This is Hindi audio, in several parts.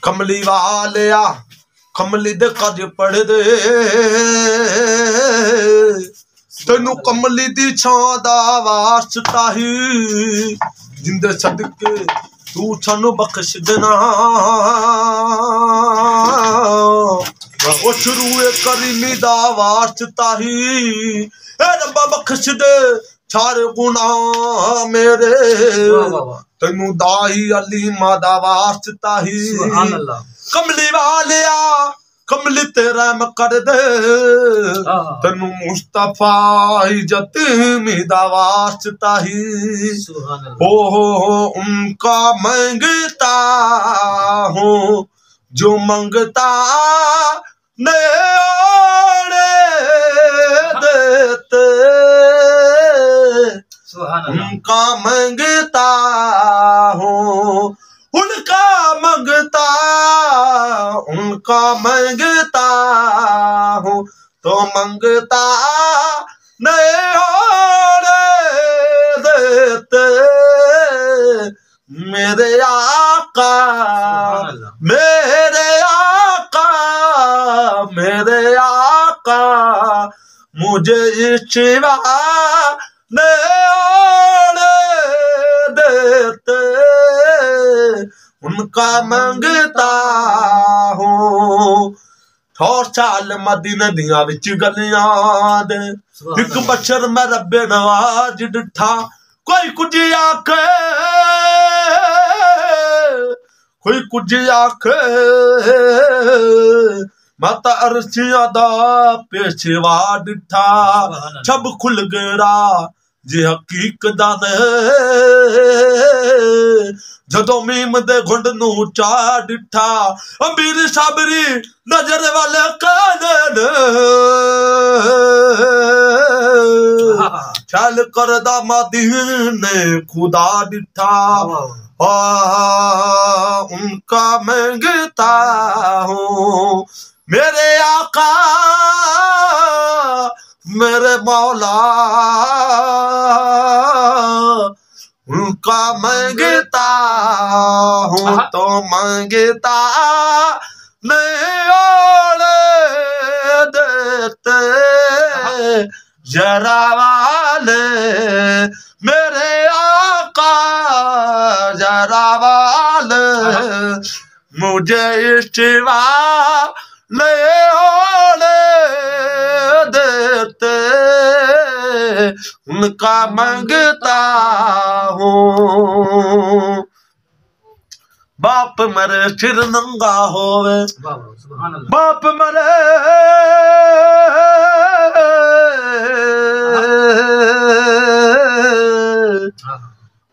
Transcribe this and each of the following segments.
कमली वालिया कमली दे कज पढ़ दे तेनू कमली दी छां दा वास्ता ही जिंदे सदके तू सानू बख्श देना वो शुरू करीमी दा वास्ता ही ए रब्बा बख्श दे सारे गुनाह मेरे तेनू दाई अली मादा वास्ता ही कमली वालिया कमली तेरा मैं कर दे तेनू मुस्तफा इज्जत दा वास्ता ही हो उनका मांगता हूँ जो मांगता ने देते उनका मांगता हूँ उनका मांगता हूँ तो मांगता नहीं देते मेरे आका मुझे इश्वा नहीं देते उनका मांगता हूँ ठोर चाल मदीने दियां विच गलियां दे एक बशर मैं रब्बे नवाज डिठा कोई कुछ आखे कोई कुछ आखे माता अरसिया दा पेशवा डिठा छब खुल गया जे हकीकत ने जदों मीम दे घुंड नू चा डिठा अमीर साबरी नजर वाले कान ख्याल करदा मदीने खुदा डिठा उनका मांगता हूँ मेरे आका मेरे मौला उनका मांगता हूँ तो मांगता नहीं देते जरा वाले मेरे आका जरा वाले मुझे इश्वा नहीं देते उनका मांगता हूँ बाप मरे सिर नंगा होवे बाप मरे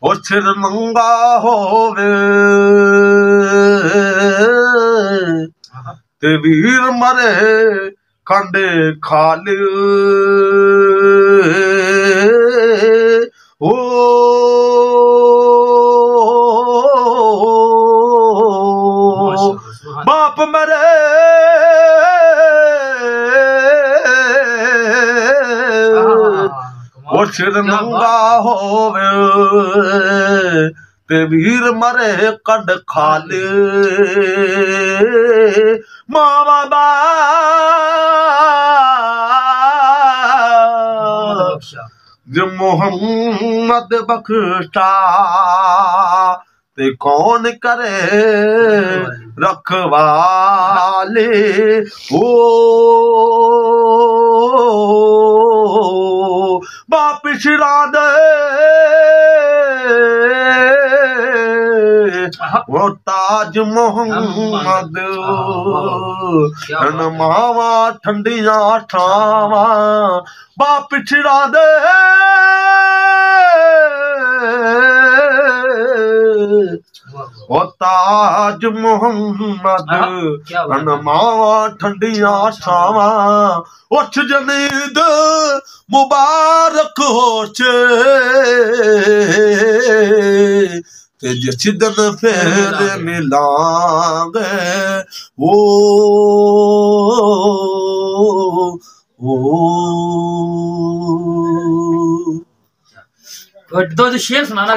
और सिर नंगा होवे ते वीर मरे कंडे खाले ओ बाप मरे वो सिर नंगा होवे ते वीर मरे कंड खाले मावा बा जो मोहम्मद बख्शा ते कौन करे रखवाले ओ वापिस दे वो ताज मोहम्मद मावा ठंडिया ठावा वापिस दे वो ताज मोहम्मद मावा ठंडिया छावा उठ जनीद मुबारक होचे ते जिस दिन फिर मिलांगे वो दो शेर सुनाना।